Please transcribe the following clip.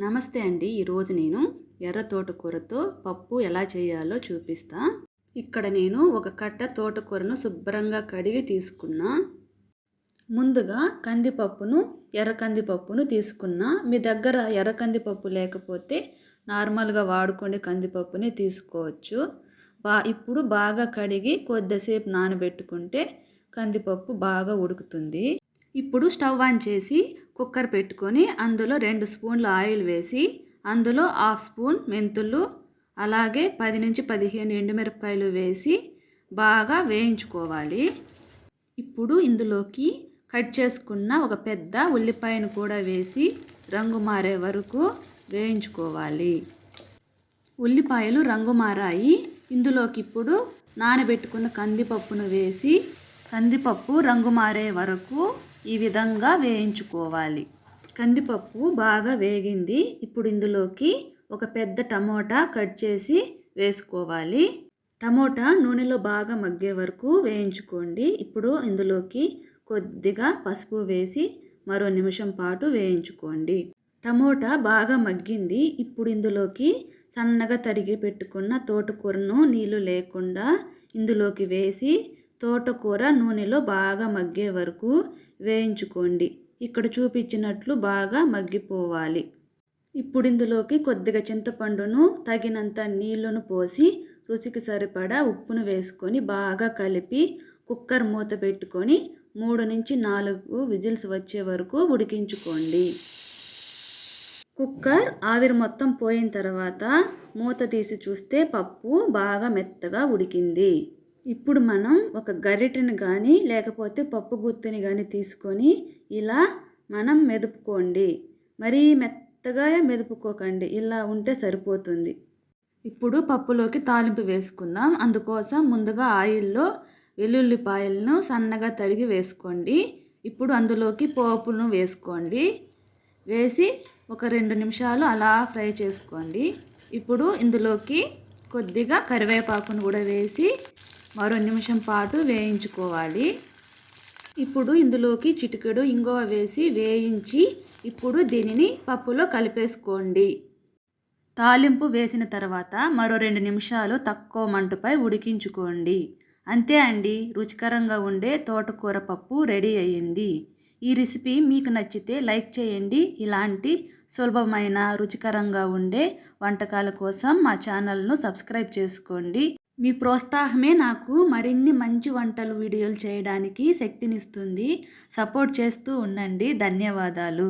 నమస్తే అండి. ఈరోజు నేను ఎర్ర తోటకూరతో పప్పు ఎలా చేయాలో చూపిస్తా. ఇక్కడ నేను ఒక కట్ట తోటకూరను శుభ్రంగా కడిగి తీసుకున్నా. ముందుగా ఎర్ర కందిపప్పును తీసుకున్నా. మీ దగ్గర ఎర్ర కందిపప్పు లేకపోతే నార్మల్గా వాడుకోండి, కందిపప్పుని తీసుకోవచ్చు. ఇప్పుడు బాగా కడిగి కొద్దిసేపు నానబెట్టుకుంటే కందిపప్పు బాగా ఉడుకుతుంది. ఇప్పుడు స్టవ్ ఆన్ చేసి కుక్కర్ పెట్టుకొని అందులో 2 స్పూన్ల ఆయిల్ వేసి అందులో 1/2 స్పూన్ మెంతులు, అలాగే 10 నుంచి 15 ఎండుమిరపకాయలు వేసి బాగా వేయించుకోవాలి. ఇప్పుడు ఇందులోకి కట్ చేసుకున్న ఒక పెద్ద ఉల్లిపాయను కూడా వేసి రంగు మారే వరకు వేయించుకోవాలి. ఉల్లిపాయలు రంగు మారాయి. ఇందులోకి ఇప్పుడు నానబెట్టుకున్న కందిపప్పును వేసి కందిపప్పు రంగు మారే వరకు ఈ విధంగా వేయించుకోవాలి. కందిపప్పు బాగా వేగింది. ఇప్పుడు ఇందులోకి ఒక పెద్ద టమోటా కట్ చేసి వేసుకోవాలి. టమోటా నూనెలో బాగా మగ్గే వరకు వేయించుకోండి. ఇప్పుడు ఇందులోకి కొద్దిగా పసుపు వేసి మరో నిమిషం పాటు వేయించుకోండి. టమోటా బాగా మగ్గింది. ఇప్పుడు ఇందులోకి సన్నగా తరిగి పెట్టుకున్న తోటకూరను నీళ్లు లేకుండా ఇందులోకి వేసి తోటకూర నూనెలో బాగా మగ్గే వరకు వేయించుకోండి. ఇక్కడ చూపించినట్లు బాగా మగ్గిపోవాలి. ఇప్పుడు ఇందులోకి కొద్దిగా చింతపండును, తగినంత నీళ్లను పోసి రుచికి సరిపడా ఉప్పును వేసుకొని బాగా కలిపి కుక్కర్ మూత పెట్టుకొని 3 నుంచి 4 విజిల్స్ వచ్చే వరకు ఉడికించుకోండి. కుక్కర్ ఆవిరి మొత్తం పోయిన తర్వాత మూత తీసి చూస్తే పప్పు బాగా మెత్తగా ఉడికింది. ఇప్పుడు మనం ఒక గరిటెని కానీ లేకపోతే పప్పు గుత్తిని కానీ తీసుకొని ఇలా మనం మెదుపుకోండి. మరీ మెత్తగా మెదుపుకోకండి, ఇలా ఉంటే సరిపోతుంది. ఇప్పుడు పప్పులోకి తాలింపు వేసుకుందాం. అందుకోసం ముందుగా ఆయిల్లో వెల్లుల్లిపాయలను సన్నగా తరిగి వేసుకోండి. ఇప్పుడు అందులోకి పోపును వేసుకోండి. వేసి ఒక 2 నిమిషాలు అలా ఫ్రై చేసుకోండి. ఇప్పుడు ఇందులోకి కొద్దిగా కరివేపాకును కూడా వేసి మరో నిమిషం పాటు వేయించుకోవాలి. ఇప్పుడు ఇందులోకి చిటికెడు ఇంగువ వేసి వేయించి ఇప్పుడు దీనిని పప్పులో కలిపేసుకోండి. తాలింపు వేసిన తర్వాత మరో 2 నిమిషాలు తక్కువ మంటపై ఉడికించుకోండి. అంతే అండి, రుచికరంగా ఉండే తోటకూర పప్పు రెడీ అయ్యింది. ఈ రెసిపీ మీకు నచ్చితే లైక్ చేయండి. ఇలాంటి సులభమైన రుచికరంగా ఉండే వంటకాల కోసం మా ఛానల్ను సబ్స్క్రైబ్ చేసుకోండి. మీ ప్రోత్సాహమే నాకు మరిన్ని మంచి వంటలు వీడియోలు చేయడానికి శక్తినిస్తుంది. సపోర్ట్ చేస్తూ ఉండండి. ధన్యవాదాలు.